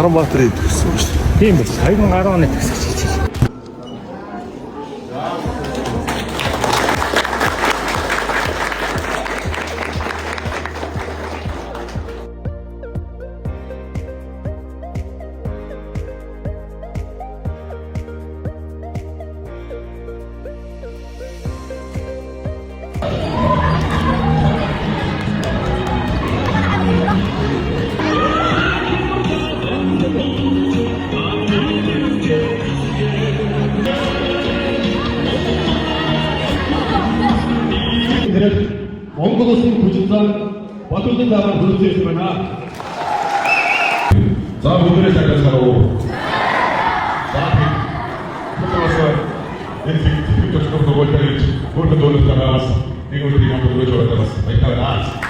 Наранбаатарын төгссөн шүү дээ. Тийм биш. 2010 оны төгсөж гэж. Монгол улсын хүчтэй батлын дараа хөрөсөн юм байна. За өнөөдөр цагаасаа За энэ фикс төсөв төгөлдөж бүрд дөрөв тараас нэг үеийн юм дөрөв тараас баярлалаа.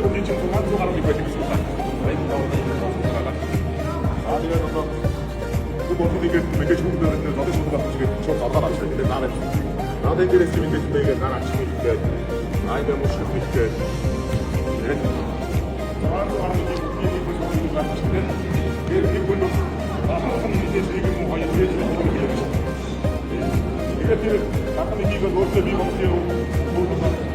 우리 지금 동안소가로 입고 있습니다. 라이브 나오는 동안소가가. 아, 내가 그 모든 이게 몇 개 좋은 데는 너네 모두가 솔직히 저 나가 맞춰야 돼. 나는 나도 이제 했으면 되는데 이게 난 아침에 이렇게 아이들 못 시켜 이렇게. 네. 동안소가로 이게 무슨 이거 같은데 이렇게 보는 아무튼 이제 이게 뭐 하여 이게 이게 약간 이게 그 노트 미봉지로 보는 거